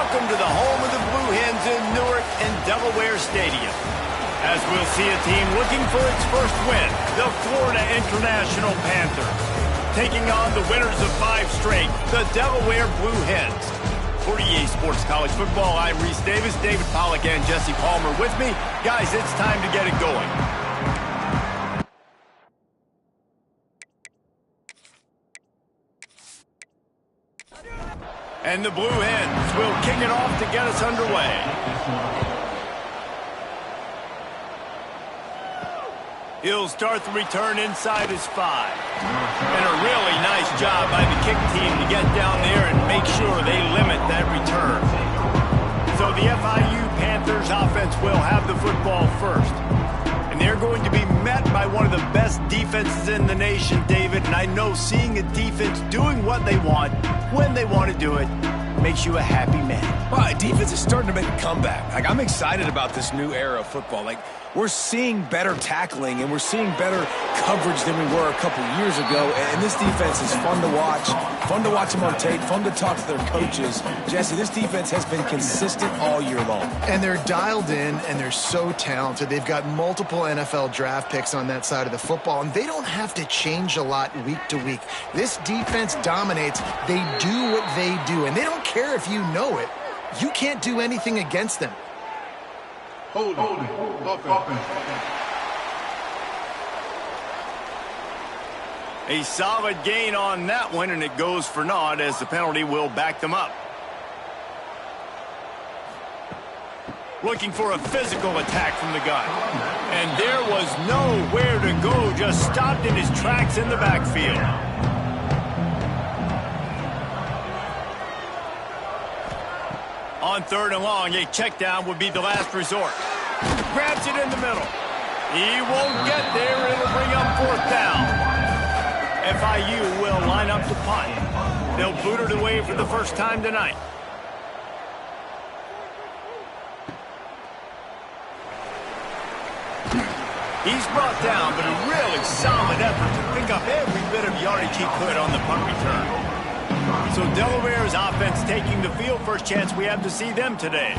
Welcome to the home of the Blue Hens in Newark and Delaware Stadium. As we'll see a team looking for its first win, the Florida International Panthers, taking on the winners of 5 straight, the Delaware Blue Hens. For EA Sports College Football, I'm Reese Davis, David Pollack, and Jesse Palmer with me. Guys, it's time to get it going. And the Blue Hens will kick it off to get us underway. He'll start the return inside his 5. And a really nice job by the kick team to get down there and make sure they limit that return. So the FIU Panthers offense will have the football first. And they're going to be met by one of the best defenses in the nation, David. And I know seeing a defense doing what they want, when they want to do it, makes you a happy man. Well, defense is starting to make a comeback. I'm excited about this new era of football. We're seeing better tackling, and we're seeing better coverage than we were a couple years ago. And this defense is fun to watch them on tape, fun to talk to their coaches. Jesse, this defense has been consistent all year long. And they're dialed in, and they're so talented. They've got multiple NFL draft picks on that side of the football, and they don't have to change a lot week to week. This defense dominates. They do what they do, and they don't care if you know it. You can't do anything against them. Hold it. A solid gain on that one, and it goes for naught as the penalty will back them up. Looking for a physical attack from the gun. And there was nowhere to go, just stopped in his tracks in the backfield. On 3rd and long, a check down would be the last resort. Grabs it in the middle. He won't get there. It'll bring up 4th down. FIU will line up to punt. They'll boot it away for the first time tonight. He's brought down, but a really solid effort to pick up every bit of yardage he could on the punt return. So Delaware's offense taking the field. First chance we have to see them today.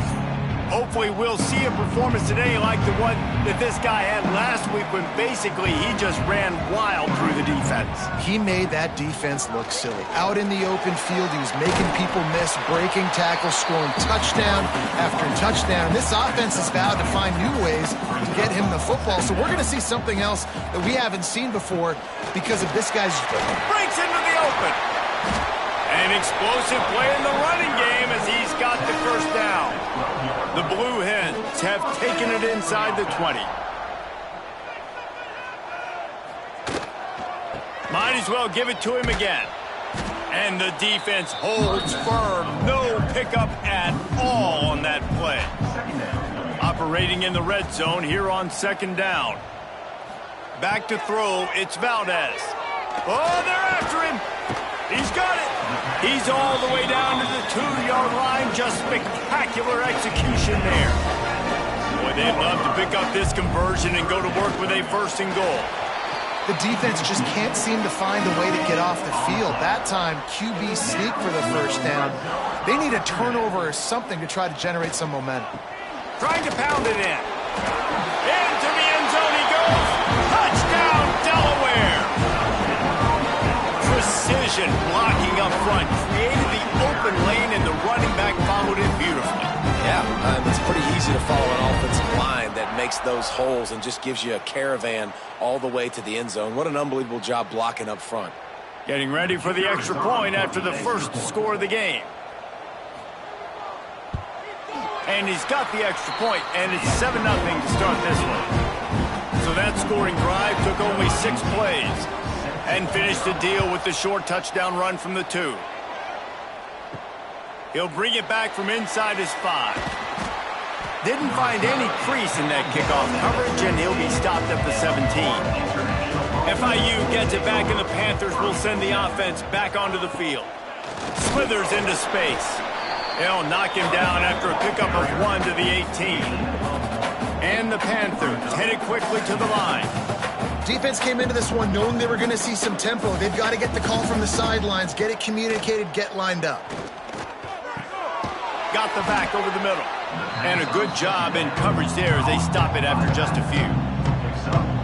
Hopefully we'll see a performance today like the one that this guy had last week when basically he just ran wild through the defense. He made that defense look silly. Out in the open field, he was making people miss, breaking tackles, scoring touchdown after touchdown. This offense has vowed to find new ways to get him the football. So we're going to see something else that we haven't seen before because of this guy's... Breaks into the open. An explosive play in the running game as he's got the first down. The Blue Hens have taken it inside the 20. Might as well give it to him again. And the defense holds firm. No pickup at all on that play. Operating in the red zone here on 2nd down. Back to throw, it's Valdez. Oh, they're after him. He's got it. He's all the way down to the 2-yard line. Just spectacular execution there. Boy, they'd love to pick up this conversion and go to work with a 1st and goal. The defense just can't seem to find a way to get off the field. That time, QB sneak for the first down. They need a turnover or something to try to generate some momentum. Trying to pound it in. Into the end zone he goes. Touchdown, Delaware. Precision blocking up front. Created the open lane, and the running back followed it beautifully. Yeah, it's pretty easy to follow an offensive line that makes those holes and just gives you a caravan all the way to the end zone. What an unbelievable job blocking up front. Getting ready for the extra point after the first score of the game. And he's got the extra point, and it's 7-0 to start this one. So that scoring drive took only 6 plays and finished the deal with the short touchdown run from the 2. He'll bring it back from inside his 5. Didn't find any crease in that kickoff coverage, and he'll be stopped at the 17. FIU gets it back, and the Panthers will send the offense back onto the field. Slithers into space. They'll knock him down after a pickup of 1 to the 18. And the Panthers headed quickly to the line. Defense came into this one knowing they were going to see some tempo. They've got to get the call from the sidelines, get it communicated, get lined up. got the back over the middle. And a good job in coverage there as they stop it after just a few.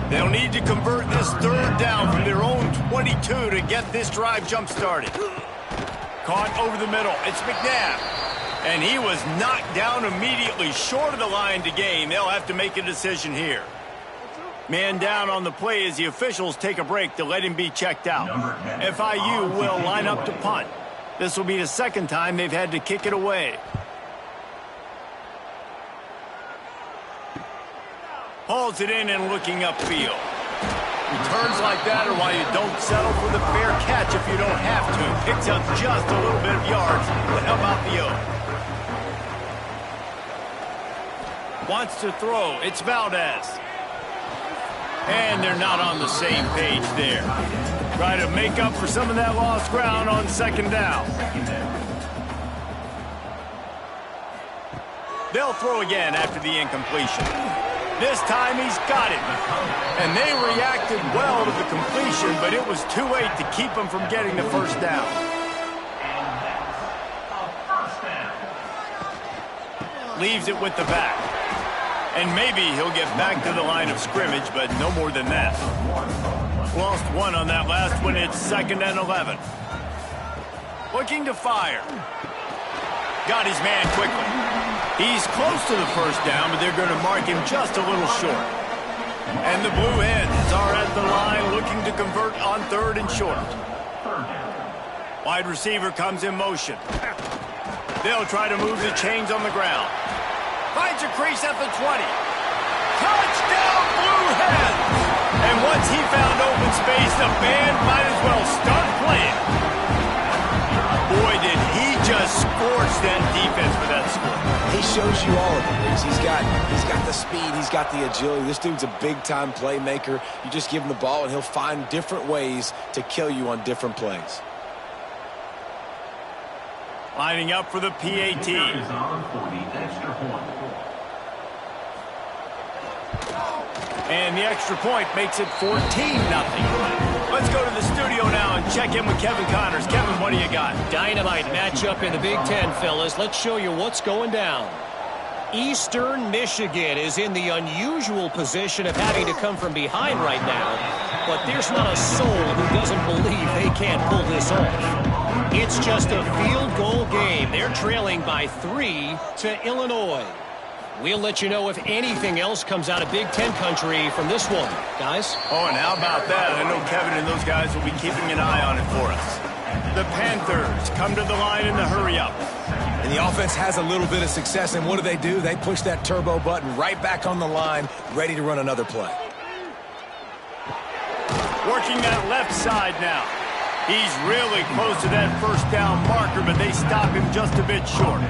They'll need to convert this third down from their own 22 to get this drive jump-started. Caught over the middle. It's McNabb. And he was knocked down immediately short of the line to gain. They'll have to make a decision here. Man down on the play as the officials take a break to let him be checked out. FIU will line up to punt. This will be the second time they've had to kick it away. Hauls it in and looking upfield. Returns like that are why you don't settle for the fair catch if you don't have to. Picks up just a little bit of yards to help out the O. Wants to throw. It's Valdez. And they're not on the same page there. Try to make up for some of that lost ground on second down. They'll throw again after the incompletion. This time he's got it. And they reacted well to the completion, but it was too late to keep him from getting the first down. Leaves it with the back. And maybe he'll get back to the line of scrimmage, but no more than that. Lost one on that last one. It's 2nd and 11. Looking to fire. Got his man quickly. He's close to the first down, but they're going to mark him just a little short. And the Blue Hens are at the line looking to convert on 3rd and short. Wide receiver comes in motion. They'll try to move the chains on the ground. Finds a crease at the 20. Touchdown, Blue Hens! And once he found open space, the band might as well start playing. Boy, did he just scorch that defense for that score. He shows you all of it. He's got the speed. He's got the agility. This dude's a big-time playmaker. You just give him the ball, and he'll find different ways to kill you on different plays. Lining up for the PAT. And the extra point makes it 14-0. Let's go to the studio now and check in with Kevin Connors. Kevin, what do you got? Dynamite matchup in the Big Ten, fellas. Let's show you what's going down. Eastern Michigan is in the unusual position of having to come from behind right now, but there's not a soul who doesn't believe they can't pull this off. It's just a field goal game. They're trailing by 3 to Illinois. We'll let you know if anything else comes out of Big Ten country from this one, guys. Oh, and how about that? I know Kevin and those guys will be keeping an eye on it for us. The Panthers come to the line in the hurry-up. And the offense has a little bit of success, and what do? They push that turbo button right back on the line, ready to run another play. Working that left side now. He's really close to that first down marker, but they stop him just a bit short.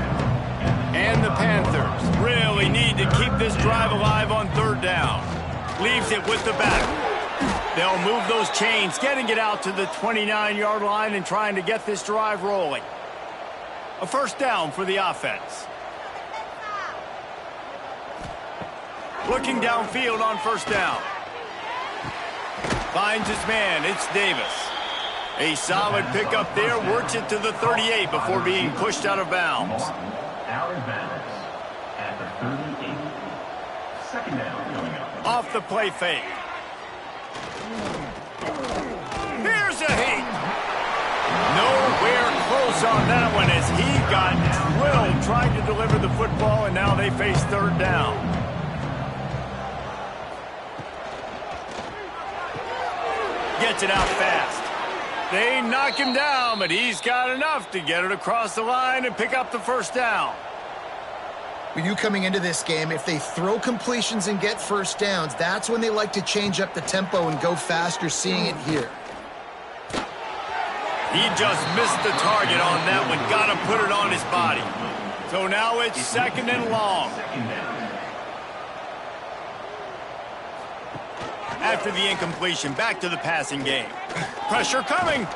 And the Panthers really need to keep this drive alive on 3rd down. Leaves it with the back. They'll move those chains, getting it out to the 29-yard line and trying to get this drive rolling. A first down for the offense. Looking downfield on first down. Finds his man. It's Davis. A solid pickup there. Works it to the 38 before being pushed out of bounds. Out of bounds at the 38. 2nd down coming up. Off the play fake. Here's a hit. Nowhere close on that one as he got drilled trying to deliver the football, and now they face 3rd down. Gets it out fast. They knock him down, but he's got enough to get it across the line and pick up the first down. For you coming into this game, if they throw completions and get first downs, that's when they like to change up the tempo and go faster, seeing it here. He just missed the target on that one. Got to put it on his body. So now it's 2nd and long. After the incompletion, back to the passing game. Pressure coming.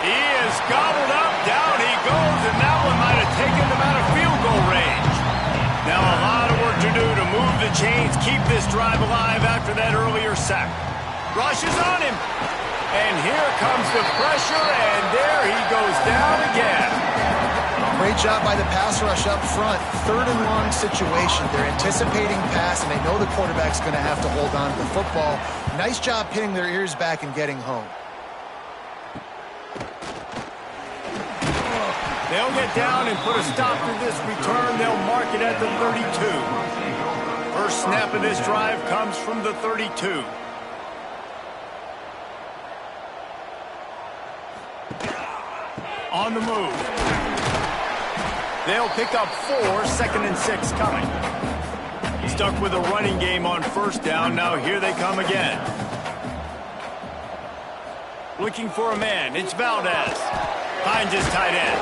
He is gobbled up. Down he goes, and that one might have taken them out of field goal range. Now a lot of work to do to move the chains, keep this drive alive after that earlier sack. Rushes on him. And here comes the pressure, and there he goes down again. Great job by the pass rush up front. 3rd and long situation. They're anticipating pass, and they know the quarterback's going to have to hold on to the football. Nice job pinning their ears back and getting home. They'll get down and put a stop to this return. They'll mark it at the 32. First snap of this drive comes from the 32. On the move. They'll pick up 4, 2nd and 6 coming. Stuck with a running game on first down. Now here they come again. Looking for a man. It's Valdez. Finds his tight end.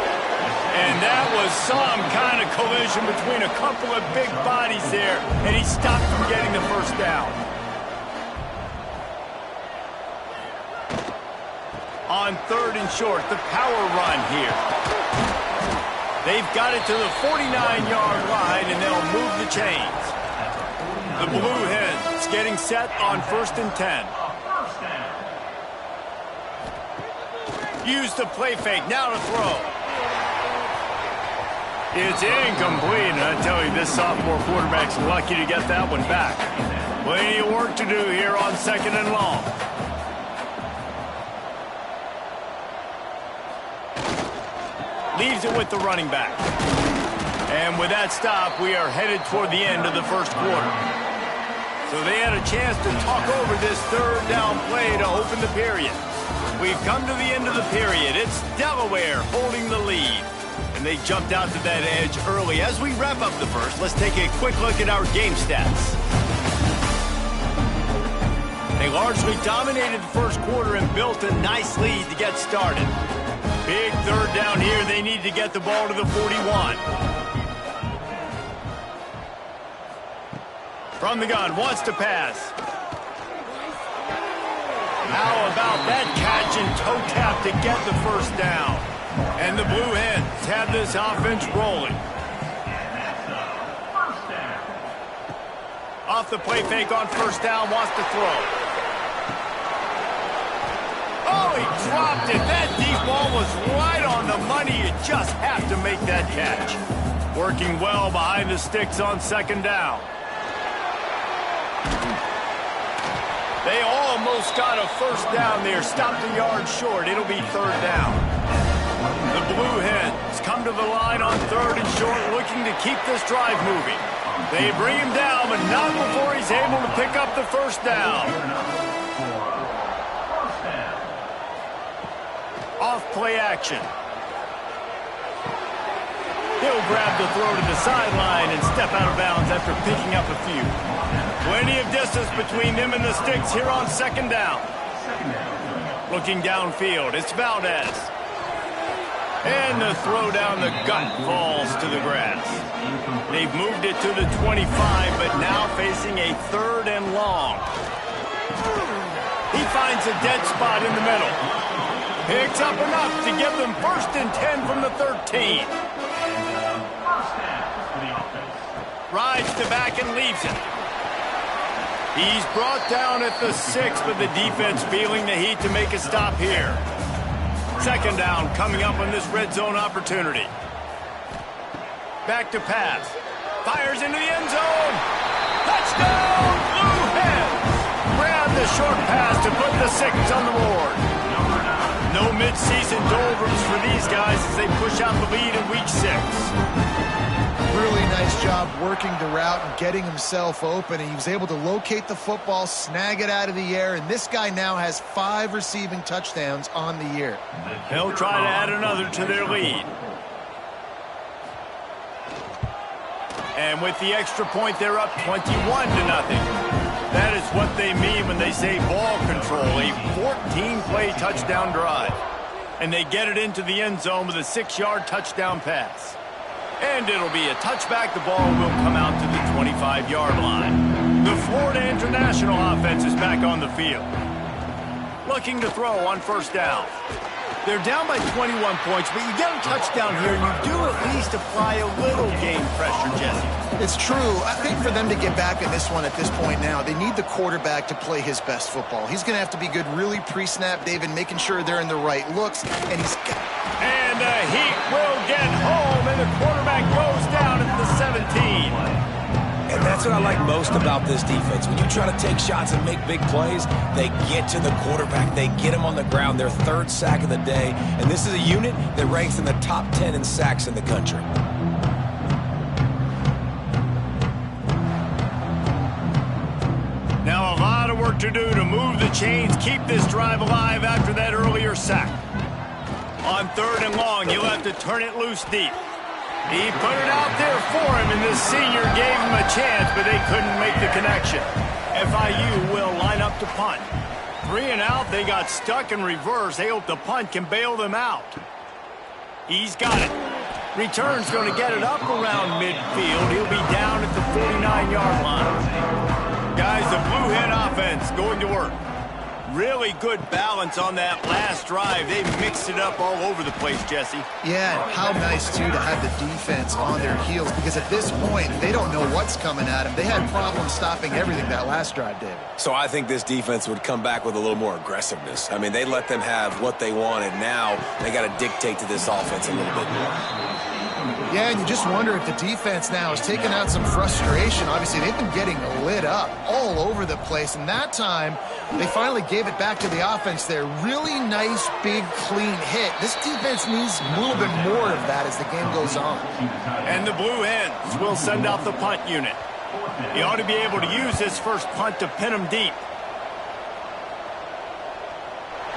And that was some kind of collision between a couple of big bodies there, and he stopped from getting the first down. On 3rd and short, the power run here. They've got it to the 49-yard line, and they'll move the chains. The Blue Hens getting set on 1st and 10. Use the play fake, now to throw. It's incomplete, and I tell you, this sophomore quarterback's lucky to get that one back. Plenty of work to do here on 2nd and long. Leaves it with the running back. And with that stop, we are headed toward the end of the first quarter. So they had a chance to talk over this 3rd down play to open the period. We've come to the end of the period. It's Delaware holding the lead. And they jumped out to that edge early. As we wrap up the first, let's take a quick look at our game stats. They largely dominated the first quarter and built a nice lead to get started. Big 3rd down here. They need to get the ball to the 41. From the gun, wants to pass. How about that catch and toe tap to get the first down? And the Blue Hens have this offense rolling. Off the play fake on first down, wants to throw. Oh, he dropped it. That deep ball was right on the money. You just have to make that catch. Working well behind the sticks on 2nd down. They almost got a first down there. Stopped a yard short. It'll be 3rd down. The Blue Hens come to the line on 3rd and short, looking to keep this drive moving. They bring him down, but not before he's able to pick up the first down. Off play action. He'll grab the throw to the sideline and step out of bounds after picking up a few. Plenty of distance between them and the sticks here on 2nd down. Looking downfield, it's Valdez. And the throw down the gut falls to the grass. They've moved it to the 25, but now facing a 3rd and long. He finds a dead spot in the middle. Picks up enough to give them 1st and 10 from the 13. Rides to back and leaves it. He's brought down at the 6, but the defense feeling the heat to make a stop here. 2nd down coming up on this red zone opportunity. Back to pass. Fires into the end zone. Touchdown, Blue Hens. Grab the short pass to put the 6 on the board. No midseason doldrums for these guys as they push out the lead in week 6. Really nice job working the route and getting himself open. And he was able to locate the football, snag it out of the air, and this guy now has 5 receiving touchdowns on the year. They'll try to add another to their lead. And with the extra point, they're up 21-0. That is what they mean when they say ball control, a 14-play touchdown drive. And they get it into the end zone with a 6-yard touchdown pass. And it'll be a touchback. The ball will come out to the 25-yard line. The Florida International offense is back on the field. Looking to throw on first down. They're down by 21 points, but you get a touchdown here, and you do at least apply a little game pressure, Jesse. It's true. I think for them to get back in this one at this point now, they need the quarterback to play his best football. He's going to have to be good really pre-snap, David, making sure they're in the right looks, and he's got And the Heat will get home, and the quarterback goes down at the 17. And that's what I like most about this defense. When you try to take shots and make big plays, they get to the quarterback. They get him on the ground. Their third sack of the day. And this is a unit that ranks in the top 10 in sacks in the country. Now a lot of work to do to move the chains, keep this drive alive after that earlier sack. On 3rd and long, you'll have to turn it loose deep. He put it out there for him, and the senior gave him a chance, but they couldn't make the connection. FIU will line up to punt. 3 and out, they got stuck in reverse. They hope the punt can bail them out. He's got it. Return's going to get it up around midfield. He'll be down at the 49-yard line. Guys, the Blue Hen offense going to work. Really good balance on that last drive. They mixed it up all over the place, Jesse. Yeah, how nice, too, to have the defense on their heels, because at this point, they don't know what's coming at them. They had problems stopping everything that last drive, David. So I think this defense would come back with a little more aggressiveness. I mean, they let them have what they wanted. Now they got to dictate to this offense a little bit more. Yeah, and you just wonder if the defense now has taken out some frustration. Obviously, they've been getting lit up all over the place, and that time they finally gave it back to the offense there. Really nice, big, clean hit. This defense needs a little bit more of that as the game goes on. And the Blue Hens will send out the punt unit. He ought to be able to use this first punt to pin him deep.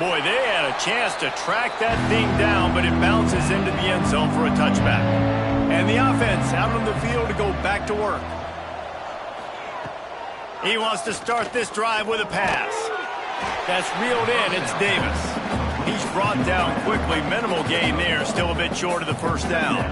Boy, they had a chance to track that thing down, but it bounces into the end zone for a touchback. And the offense out on the field to go back to work. He wants to start this drive with a pass. That's reeled in. It's Davis. He's brought down quickly. Minimal gain there. Still a bit short of the first down.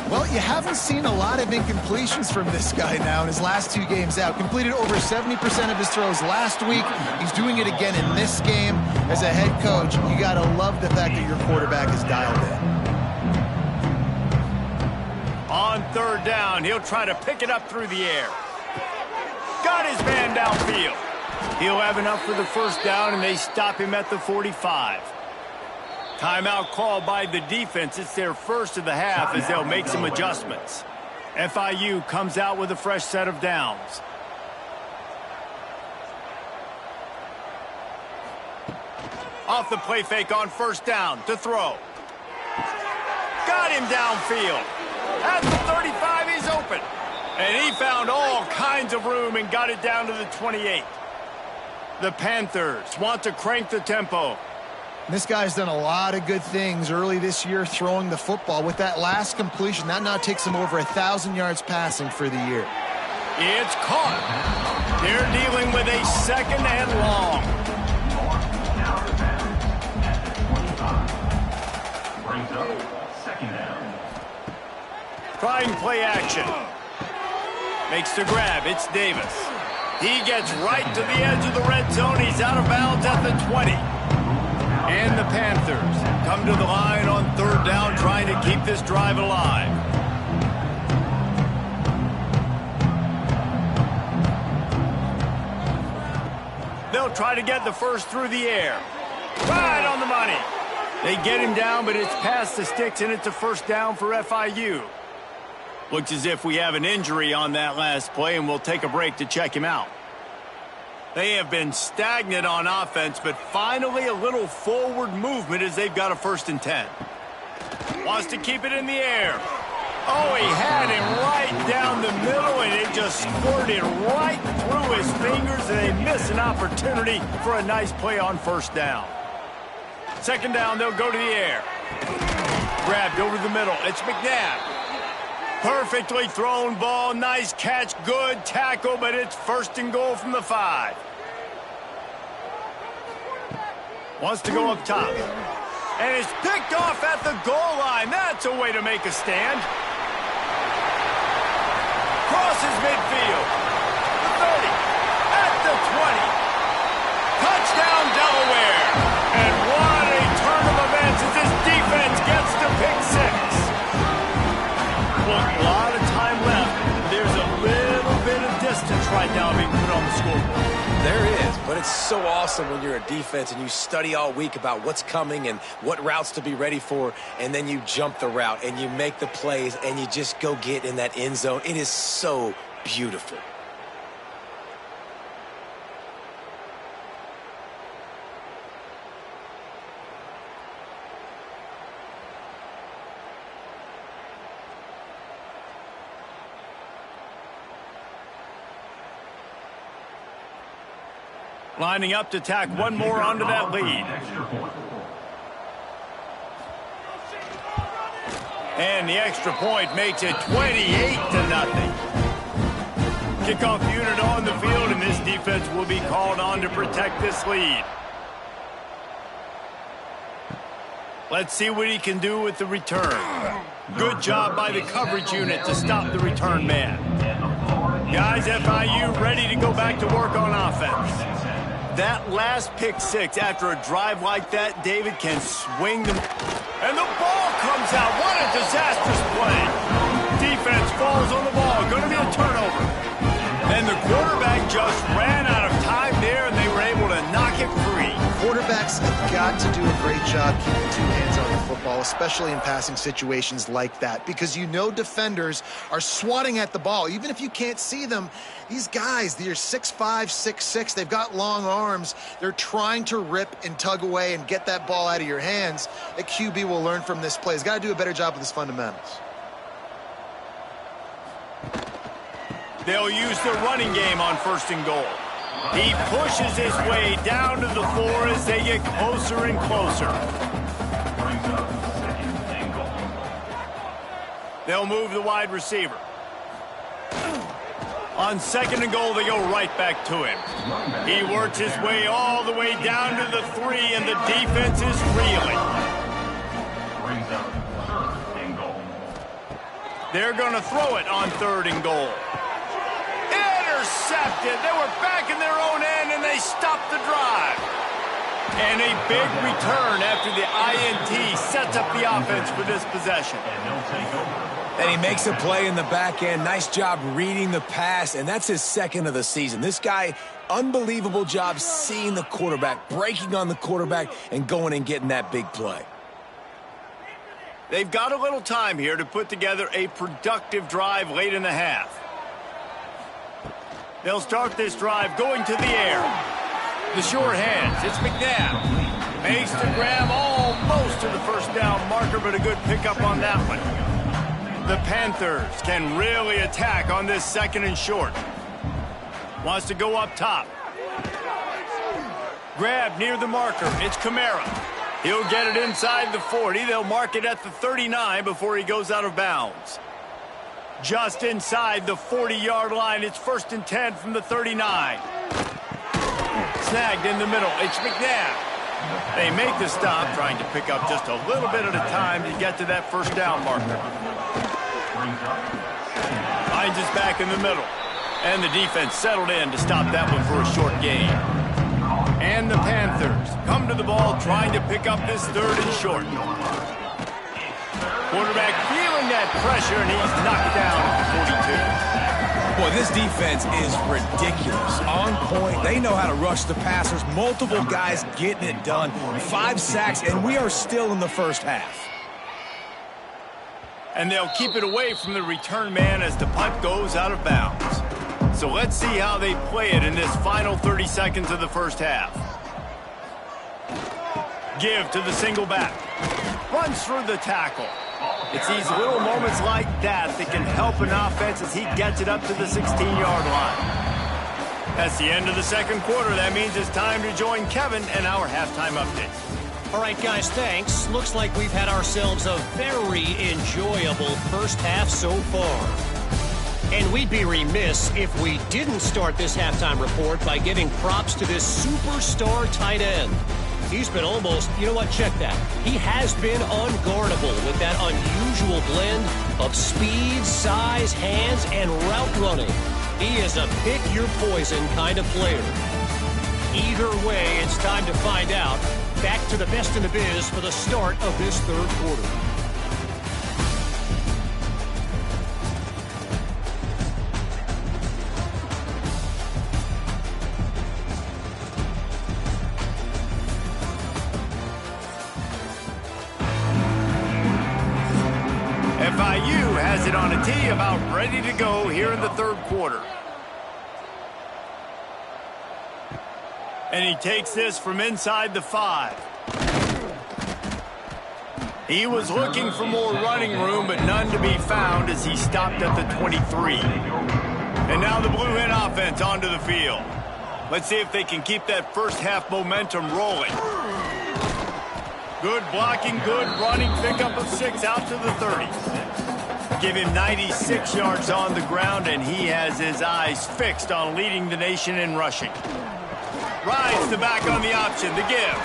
Well, you haven't seen a lot of incompletions from this guy now in his last 2 games out. Completed over 70% of his throws last week. He's doing it again in this game. As a head coach, you got to love the fact that your quarterback is dialed in. On 3rd down, he'll try to pick it up through the air. Got his man downfield. He'll have enough for the first down, and they stop him at the 45. Timeout called by the defense. It's their first of the half as they'll make some adjustments. FIU comes out with a fresh set of downs. Off the play fake on 1st down to throw. Got him downfield. At the 35, he's open. And he found all kinds of room and got it down to the 28. The Panthers want to crank the tempo. This guy's done a lot of good things early this year throwing the football. With that last completion, that now takes him over 1,000 yards passing for the year. It's caught. They're dealing with a 2nd and long. Brings up 2nd down. Trying play action. Makes the grab. It's Davis. He gets right to the edge of the red zone. He's out of bounds at the 20. And the Panthers come to the line on 3rd down, trying to keep this drive alive. They'll try to get the first through the air. Right on the money. They get him down, but it's past the sticks, and it's a 1st down for FIU. Looks as if we have an injury on that last play, and we'll take a break to check him out. They have been stagnant on offense, but finally a little forward movement as they've got a 1st and 10. Wants to keep it in the air. Oh, he had him right down the middle, and it just squirted right through his fingers, and they miss an opportunity for a nice play on 1st down. 2nd down, they'll go to the air. Grabbed over the middle. It's McNabb. Perfectly thrown ball. Nice catch. Good tackle, but it's 1st and goal from the 5. Wants to go up top. And it's picked off at the goal line. That's a way to make a stand. Crosses midfield. The 30. At the 20. Touchdown, Delaware. And what a turn of events as this defense gets to pick 6. Well, a lot of time left. There's a little bit of distance right now being put on the scoreboard. There is. But it's so awesome when you're a defense and you study all week about what's coming and what routes to be ready for, and then you jump the route and you make the plays and you just go get in that end zone. It is so beautiful. Lining up to tack one more onto that lead. And the extra point makes it 28-0. Kickoff unit on the field, and this defense will be called on to protect this lead. Let's see what he can do with the return. Good job by the coverage unit to stop the return man. Guys, FIU ready to go back to work on offense. That last pick six after a drive like that, David can swing them. And the ball comes out. What a disastrous play. Defense falls on the ball. Going to be a turnover. And the quarterback just ran out of time there, and they were able to knock it free. Quarterbacks have got to do a great job keeping two hands on the football, especially in passing situations like that, because you know defenders are swatting at the ball. Even if you can't see them, these guys, they're 6'5", 6'6", they've got long arms. They're trying to rip and tug away and get that ball out of your hands. A QB will learn from this play. He's got to do a better job with his fundamentals. They'll use their running game on 1st and goal. He pushes his way down to the floor as they get closer and closer. They'll move the wide receiver. On 2nd and goal, they go right back to him. He works his way all the way down to the 3, and the defense is reeling. They're going to throw it on 3rd and goal. Intercepted. They were back in their own end, and they stopped the drive. And a big return after the INT sets up the offense for this possession. And he makes a play in the back end. Nice job reading the pass, and that's his 2nd of the season. This guy, unbelievable job seeing the quarterback, breaking on the quarterback, and going and getting that big play. They've got a little time here to put together a productive drive late in the half. They'll start this drive going to the air. The sure hands. It's McNabb. Makes the grab almost to the 1st down marker, but a good pickup on that one. The Panthers can really attack on this 2nd and short. Wants to go up top. Grab near the marker. It's Kamara. He'll get it inside the 40. They'll mark it at the 39 before he goes out of bounds. Just inside the 40-yard line. It's 1st and 10 from the 39. Snagged in the middle. It's McNabb. They make the stop, trying to pick up just a little bit at a time to get to that 1st down marker. Finds his back in the middle. And the defense settled in to stop that one for a short gain. And the Panthers come to the ball trying to pick up this 3rd and short. Quarterback feeling that pressure, and he's knocked down at the 42. Boy, this defense is ridiculous. On point. They know how to rush the passers. Multiple guys getting it done. 5 sacks, and we are still in the 1st half. And they'll keep it away from the return man as the punt goes out of bounds. So let's see how they play it in this final 30 seconds of the 1st half. Give to the single back. Runs through the tackle. It's these little moments like that that can help an offense as he gets it up to the 16-yard line. That's the end of the 2nd quarter. That means it's time to join Kevin and our halftime update. All right, guys, thanks. Looks like we've had ourselves a very enjoyable 1st half so far. And we'd be remiss if we didn't start this halftime report by giving props to this superstar tight end. He's been almost, you know what, check that. He has been unguardable with that unusual blend of speed, size, hands, and route running. He is a pick-your-poison kind of player. Either way, it's time to find out. Back to the best in the biz for the start of this 3rd quarter. FIU has it on a tee, about ready to go here in the third quarter. And he takes this from inside the 5. He was looking for more running room, but none to be found as he stopped at the 23. And now the Blue Hen offense onto the field. Let's see if they can keep that first half momentum rolling. Good blocking, good running, pickup of 6 out to the 30. Give him 96 yards on the ground, and he has his eyes fixed on leading the nation in rushing. Rides the back on the option, the give.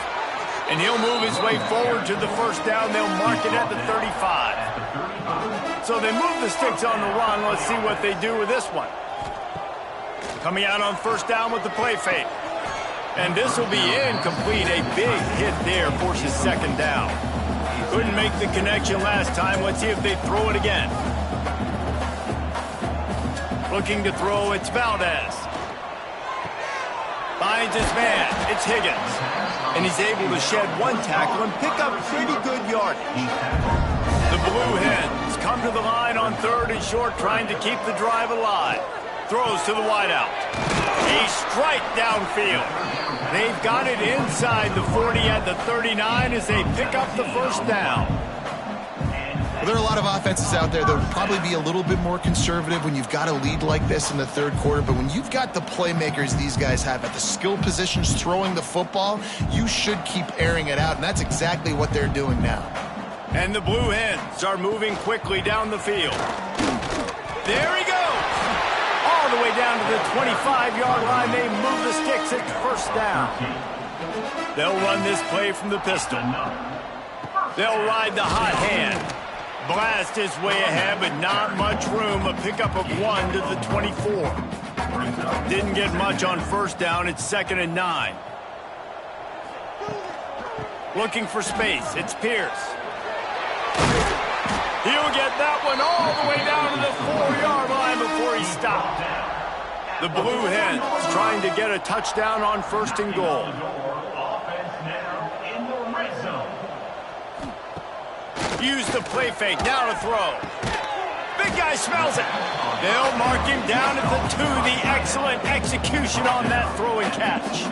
And he'll move his way forward to the first down. They'll mark it at the 35. So they move the sticks on the run. Let's see what they do with this one. Coming out on first down with the play fake. And this will be incomplete. A big hit there forces second down. Couldn't make the connection last time. Let's see if they throw it again. Looking to throw, it's Valdez. Finds his man. It's Higgins. And he's able to shed one tackle and pick up pretty good yardage. The Blue Hens come to the line on third and short, trying to keep the drive alive. Throws to the wideout. A strike downfield. They've got it inside the 40 at the 39 as they pick up the first down. Well, there are a lot of offenses out there that would probably be a little bit more conservative when you've got a lead like this in the third quarter. But when you've got the playmakers these guys have at the skill positions throwing the football, you should keep airing it out. And that's exactly what they're doing now. And the Blue Hens are moving quickly down the field. There he goes. All the way down to the 25-yard line. They move the sticks at first down. They'll run this play from the pistol. They'll ride the hot hand. Blast his way ahead, but not much room. A pickup of 1 to the 24. Didn't get much on first down. It's 2nd and 9. Looking for space. It's Pierce. He'll get that one all the way down to the 4-yard line before he stopped. The Blue Hens trying to get a touchdown on 1st and goal. Use the play fake. Now to throw. Big guy smells it. They'll mark him down at the 2. The excellent execution on that throw and catch.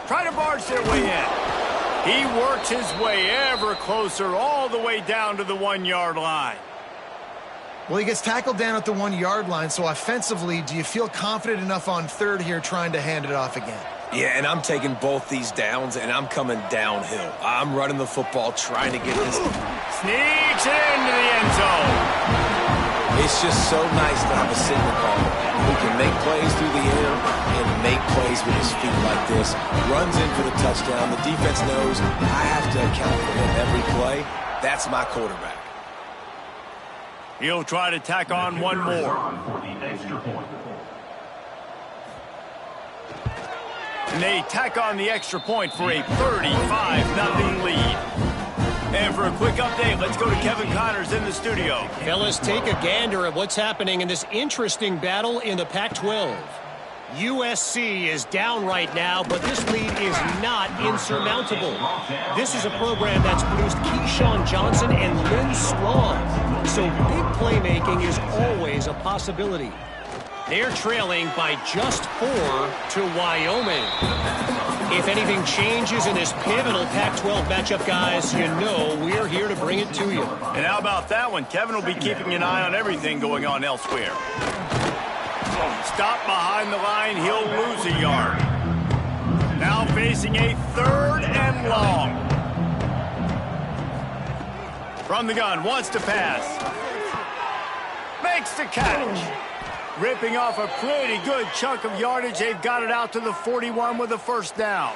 Try to barge their way in. He works his way ever closer all the way down to the 1-yard line. Well, he gets tackled down at the 1-yard line, so offensively, do you feel confident enough on third here trying to hand it off again? Yeah, and I'm taking both these downs, and I'm coming downhill. I'm running the football, trying to get this. Sneaks into the end zone. It's just so nice to have a signal caller who can make plays through the air and make plays with his feet like this. Runs in for the touchdown. The defense knows I have to account for him every play. That's my quarterback. He'll try to tack on one more. And they tack on the extra point for a 35-0 lead. And for a quick update, let's go to Kevin Connors in the studio. Fellas, take a gander at what's happening in this interesting battle in the Pac-12. USC is down right now, but this lead is not insurmountable. This is a program that's produced Keyshawn Johnson and Lynn Strong, so big playmaking is always a possibility. They're trailing by just 4 to Wyoming. If anything changes in this pivotal Pac-12 matchup, guys, you know we're here to bring it to you. And how about that one? Kevin will be keeping an eye on everything going on elsewhere. Stop behind the line, he'll lose a yard. Now facing a 3rd and long. From the gun, wants to pass. Makes the catch. Ripping off a pretty good chunk of yardage. They've got it out to the 41 with a first down.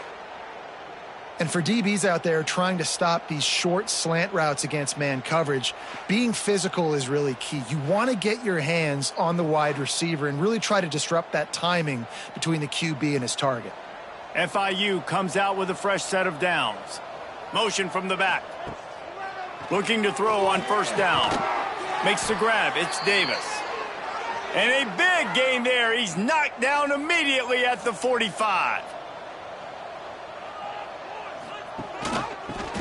And for DBs out there trying to stop these short slant routes against man coverage, being physical is really key. You want to get your hands on the wide receiver and really try to disrupt that timing between the QB and his target. FIU comes out with a fresh set of downs. Motion from the back. Looking to throw on first down. Makes the grab. It's Davis. And a big gain there. He's knocked down immediately at the 45.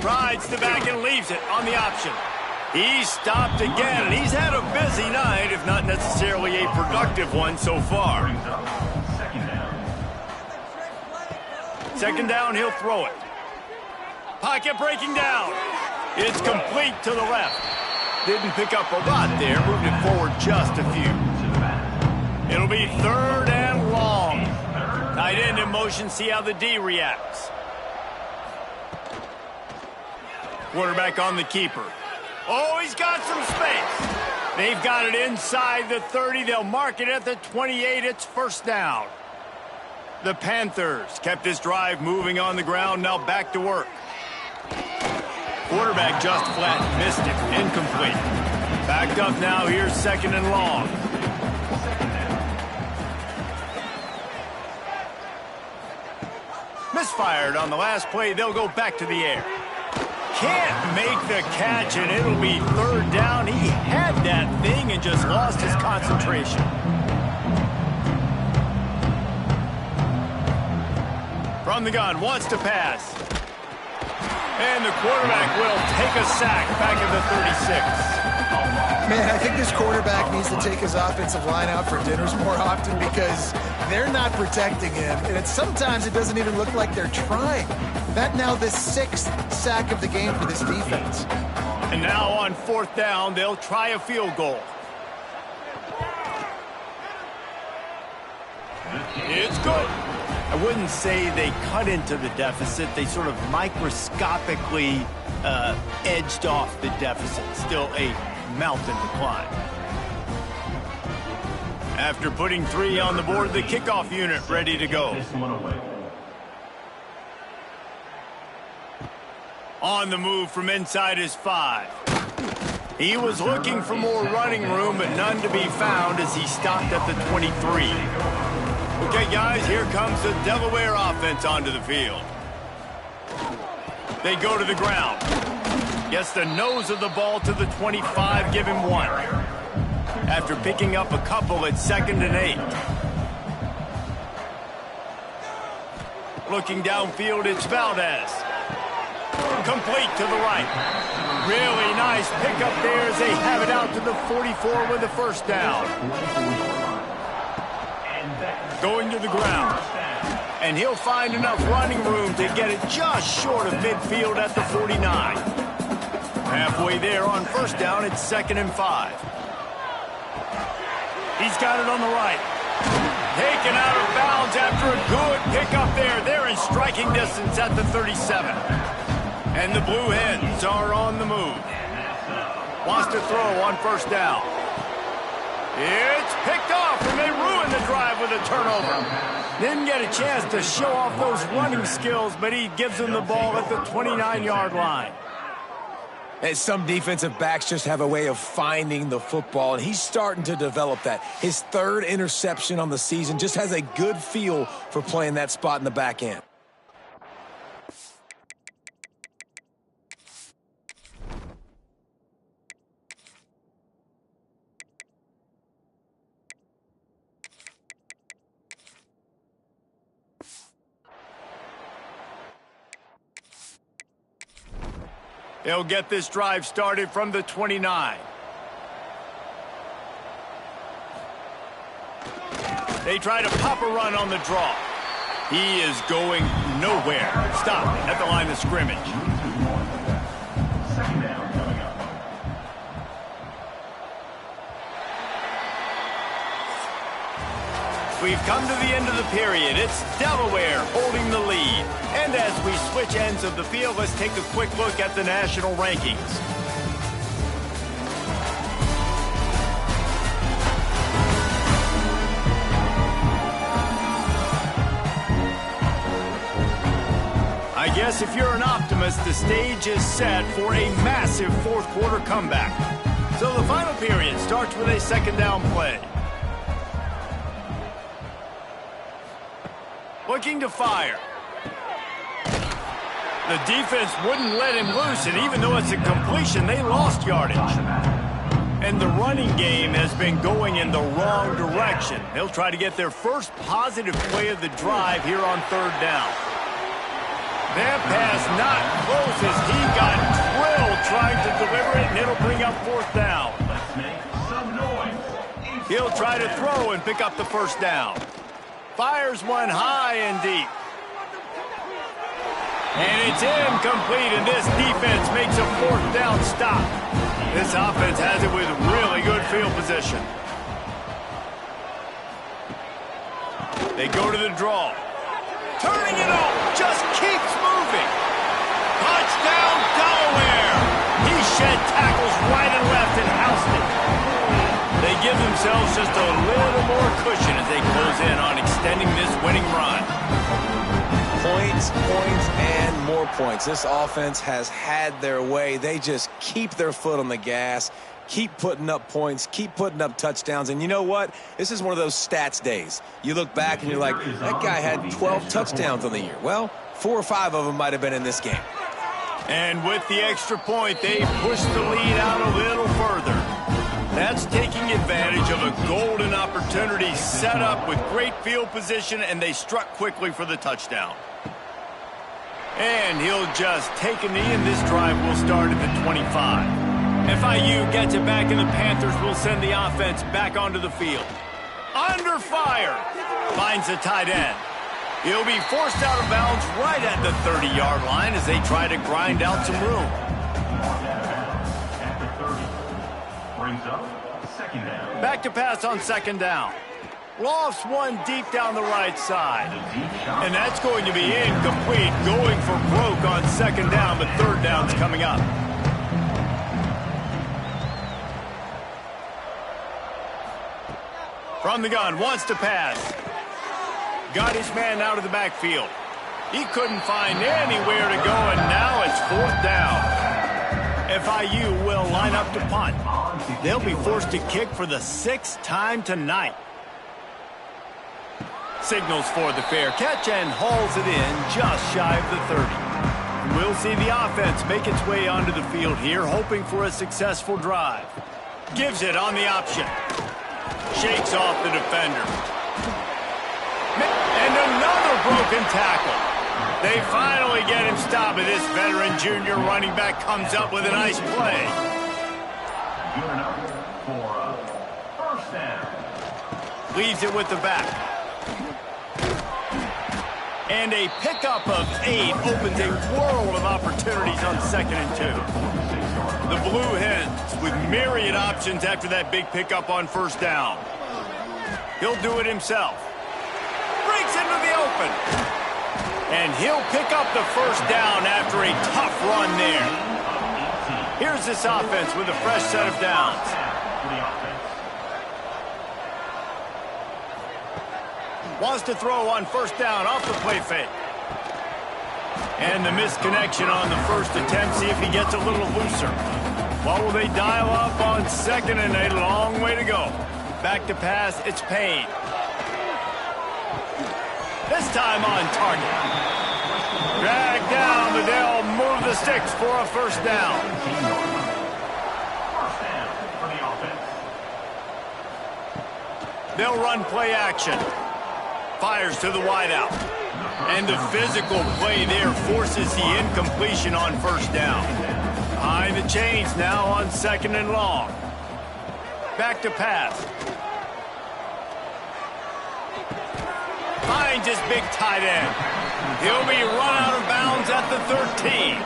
Rides the back and leaves it on the option. He's stopped again, and he's had a busy night, if not necessarily a productive one so far. Second down, he'll throw it. Pocket breaking down. It's complete to the left. Didn't pick up a lot there, moved it forward just a few. It'll be third and long. Tight end in motion, see how the D reacts. Quarterback on the keeper. Oh, he's got some space. They've got it inside the 30. They'll mark it at the 28. It's first down. The Panthers kept this drive moving on the ground. Now back to work. Quarterback just flat missed it. Incomplete. Backed up now. Here's second and long. Misfired on the last play. They'll go back to the air. Can't make the catch, and it'll be third down. He had that thing and just lost his concentration. From the gun, wants to pass. And the quarterback will take a sack back at the 36. Man, I think this quarterback needs to take his offensive line out for dinners more often because they're not protecting him. And sometimes it doesn't even look like they're trying. That now the 6th sack of the game for this defense. And now on fourth down, they'll try a field goal. It's good. I wouldn't say they cut into the deficit. They sort of microscopically edged off the deficit. Still a mountain to climb. After putting 3 on the board, the kickoff unit ready to go. On the move from inside his 5. He was looking for more running room, but none to be found as he stopped at the 23. Okay, guys, here comes the Delaware offense onto the field. They go to the ground. Gets the nose of the ball to the 25, give him 1. After picking up a couple, it's 2nd and 8. Looking downfield, it's Valdez. Complete to the right. Really nice pickup there as they have it out to the 44 with the first down. Going to the ground. And he'll find enough running room to get it just short of midfield at the 49. Halfway there on first down, it's 2nd and 5. He's got it on the right. Taken out of bounds after a good pickup there. They're in striking distance at the 37. And the Blue Hens are on the move. Wants to throw on first down. It's picked off, and they ruin the drive with a turnover. Didn't get a chance to show off those running skills, but he gives them the ball at the 29-yard line. And some defensive backs just have a way of finding the football, and he's starting to develop that. His 3rd interception on the season, just has a good feel for playing that spot in the back end. They'll get this drive started from the 29. They try to pop a run on the draw. He is going nowhere. Stop at the line of scrimmage. We've come to the end of the period. It's Delaware holding the lead. And as we switch ends of the field, let's take a quick look at the national rankings. I guess if you're an optimist, the stage is set for a massive fourth quarter comeback. So the final period starts with a 2nd down play. Looking to fire. The defense wouldn't let him loose, and even though it's a completion, they lost yardage. And the running game has been going in the wrong direction. They'll try to get their first positive play of the drive here on 3rd down. That pass not close as he got drilled trying to deliver it, and it'll bring up fourth down. Let's make some noise. He'll try to throw and pick up the first down. Fires one high and deep. And it's incomplete, and this defense makes a fourth down stop. This offense has it with really good field position. They go to the draw. Turning it up, just keeps moving. Touchdown, Delaware. He shed tackles right and left and housed it. They give themselves just a little more cushion as they close in on extending this winning run. Points, points, and more points. This offense has had their way. They just keep their foot on the gas, keep putting up points, keep putting up touchdowns. And you know what? This is one of those stats days. You look back and you're like, that guy had 12 touchdowns on the year. Well, 4 or 5 of them might have been in this game. And with the extra point, they push the lead out a little further. That's taking advantage of a golden opportunity set up with great field position, and they struck quickly for the touchdown. And he'll just take a knee, and this drive will start at the 25. FIU gets it back, and the Panthers will send the offense back onto the field. Under fire. Finds the tight end. He'll be forced out of bounds right at the 30-yard line as they try to grind out some room. At the 30. Brings up second down. Back to pass on second down. Lofts one deep down the right side. And that's going to be incomplete, going for broke on second down, but third down's coming up. From the gun, wants to pass. Got his man out of the backfield. He couldn't find anywhere to go, and now it's fourth down. FIU will line up to punt. They'll be forced to kick for the 6th time tonight. Signals for the fair catch and hauls it in just shy of the 30. We'll see the offense make its way onto the field here, hoping for a successful drive. Gives it on the option. Shakes off the defender. And another broken tackle. They finally get him stopped, and this veteran junior running back comes up with a nice play. Good enough for a first down. Leaves it with the back. And a pickup of 8 opens a world of opportunities on 2nd and 2. The Blue Hens with myriad options after that big pickup on first down. He'll do it himself. Breaks into the open. And he'll pick up the first down after a tough run there. Here's this offense with a fresh set of downs. Wants to throw on first down off the play fake. And the misconnection on the first attempt. See if he gets a little looser. What will they dial up on second, and a long way to go. Back to pass, it's Payne. This time on target. Drag down, but they'll move the sticks for a first down. First down for the offense. They'll run play action. Fires to the wideout. And the physical play there forces the incompletion on first down. Behind the chains now on 2nd and long. Back to pass. Finds his big tight end. He'll be run out of bounds at the 13.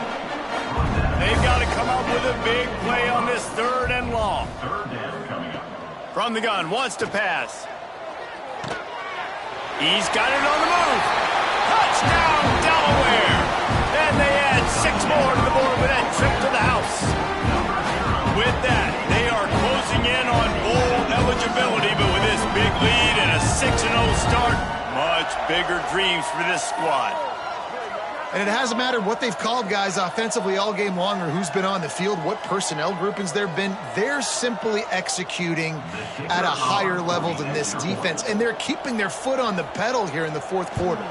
They've got to come up with a big play on this 3rd and long. Third down coming up. From the gun, wants to pass. He's got it on the move. Touchdown, Delaware. And they add 6 more to the board with that trip to the house. With that, they are closing in on bowl eligibility, but with this big lead and a 6-0 start, much bigger dreams for this squad. And it hasn't mattered what they've called guys offensively all game long or who's been on the field, what personnel groupings there have been. They're simply executing at a higher level than this defense, and they're keeping their foot on the pedal here in the 4th quarter.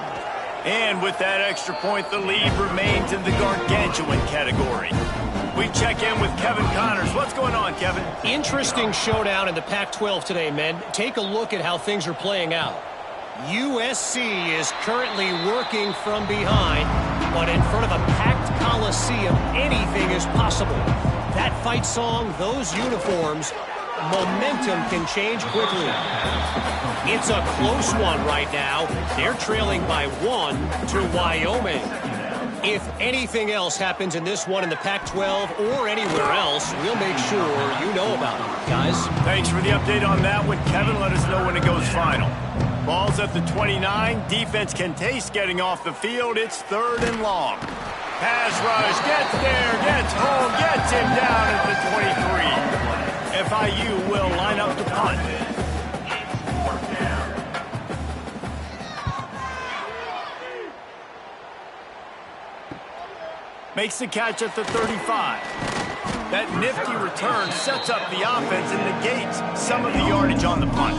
And with that extra point, the lead remains in the gargantuan category. We check in with Kevin Connors. What's going on, Kevin? Interesting showdown in the Pac-12 today, men. Take a look at how things are playing out. USC is currently working from behind, but in front of a packed Coliseum, anything is possible. That fight song, those uniforms, momentum can change quickly. It's a close one right now. They're trailing by 1 to Wyoming. If anything else happens in this one in the Pac-12 or anywhere else, we'll make sure you know about it, guys. Thanks for the update on that one, Kevin. Let us know when it goes final. Ball's at the 29. Defense can taste getting off the field. It's 3rd and long. Pass rush, gets there, gets home, gets him down at the 23. FIU will line up to punt. Makes the catch at the 35. That nifty return sets up the offense and negates some of the yardage on the punt.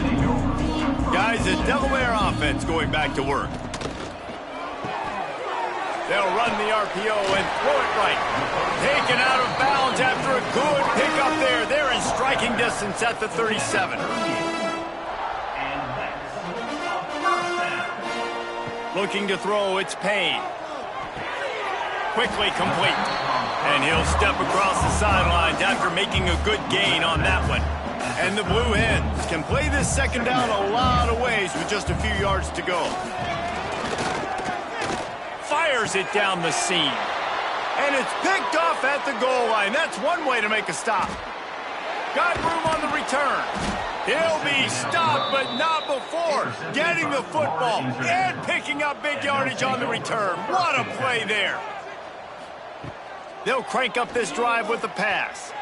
Guys, the Delaware offense going back to work. They'll run the RPO and throw it right. Taken out of bounds after a good pickup there. They're in striking distance at the 37. Looking to throw, it's Payne. Quickly complete. And he'll step across the sidelines after making a good gain on that one. And the Blue Hens can play this second down a lot of ways with just a few yards to go. Fires it down the seam. And it's picked off at the goal line. That's one way to make a stop. Got room on the return. He'll be stopped, but not before getting the football and picking up big yardage on the return. What a play there. They'll crank up this drive with the pass.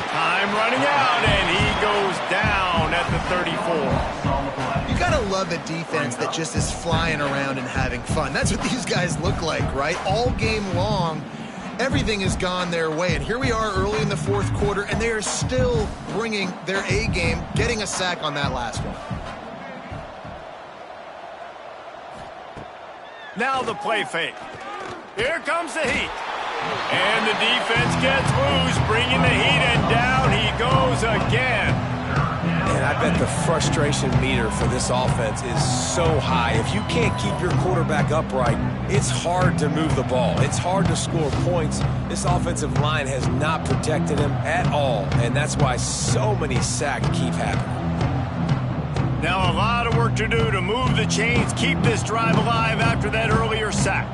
Time running out, and he goes down at the 34. You gotta love a defense that just is flying around and having fun. That's what these guys look like, right? All game long, everything has gone their way. And here we are early in the 4th quarter, and they are still bringing their A game, getting a sack on that last one. Now the play fake. Here comes the heat. And the defense gets loose, bringing the heat, and down he goes again. And I bet the frustration meter for this offense is so high. If you can't keep your quarterback upright, it's hard to move the ball. It's hard to score points. This offensive line has not protected him at all, and that's why so many sacks keep happening. Now a lot of work to do to move the chains, keep this drive alive after that earlier sack.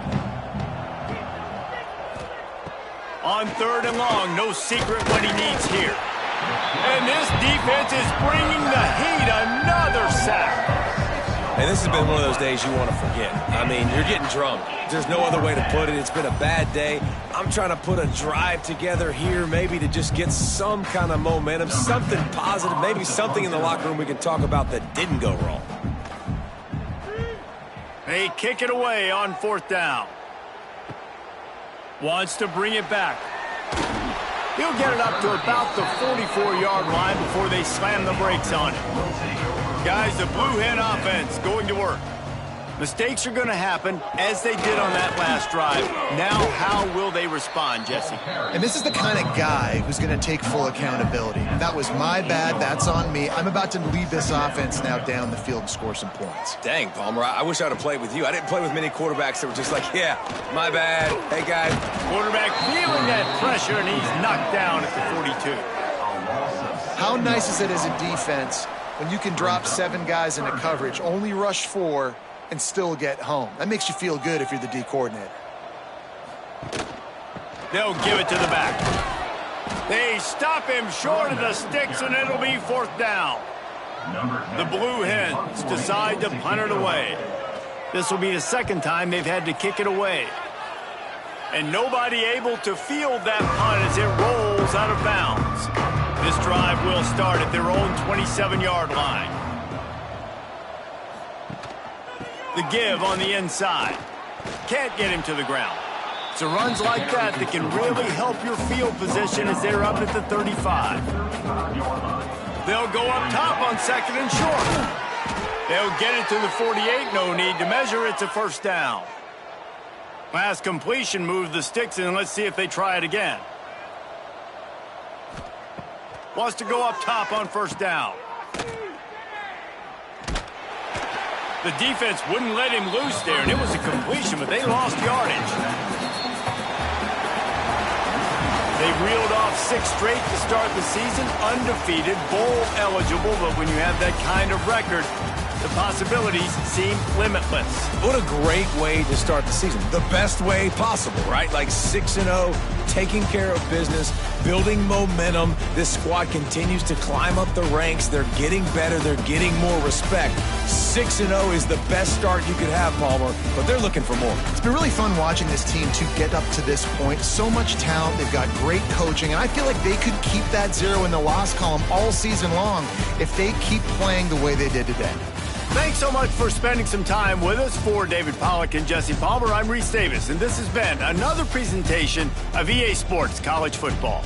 On 3rd and long, no secret what he needs here. And this defense is bringing the heat, another sack. And this has been one of those days you want to forget. I mean, you're getting drummed. There's no other way to put it. It's been a bad day. I'm trying to put a drive together here, maybe to just get some kind of momentum, something positive, maybe something in the locker room we can talk about that didn't go wrong. They kick it away on 4th down. Wants to bring it back. He'll get it up to about the 44-yard line before they slam the brakes on it. Guys, the Blue Hen offense going to work. Mistakes are going to happen, as they did on that last drive. Now, how will they respond, Jesse? And this is the kind of guy who's going to take full accountability. That was my bad. That's on me. I'm about to lead this offense now down the field and score some points. Dang, Palmer, I wish I would have played with you. I didn't play with many quarterbacks that were just like, yeah, my bad. Hey, guys. Quarterback feeling that pressure, and he's knocked down at the 42. How nice is it as a defense when you can drop 7 guys into coverage, only rush 4, and still get home? That makes you feel good if you're the D coordinator. They'll give it to the back. They stop him short of the sticks, and it'll be 4th down. The Blue Hens decide to punt it away. This will be the 2nd time they've had to kick it away. And nobody able to field that punt as it rolls out of bounds. This drive will start at their own 27-yard line. The give on the inside. Can't get him to the ground. So runs like that can really help your field position as they're up at the 35. They'll go up top on 2nd and short. They'll get it to the 48. No need to measure. It's a 1st down. Last completion moved the sticks, and let's see if they try it again. Wants to go up top on 1st down. The defense wouldn't let him loose there, and it was a completion, but they lost yardage. They reeled off 6 straight to start the season, undefeated, bowl eligible, but when you have that kind of record, the possibilities seem limitless. What a great way to start the season. The best way possible, right? Like 6-0, taking care of business, building momentum. This squad continues to climb up the ranks. They're getting better. They're getting more respect. 6-0 is the best start you could have, Palmer, but they're looking for more. It's been really fun watching this team to get up to this point. So much talent. They've got great coaching, and I feel like they could keep that 0 in the loss column all season long if they keep playing the way they did today. Thanks so much for spending some time with us. For David Pollack and Jesse Palmer, I'm Reese Davis, and this has been another presentation of EA Sports College Football.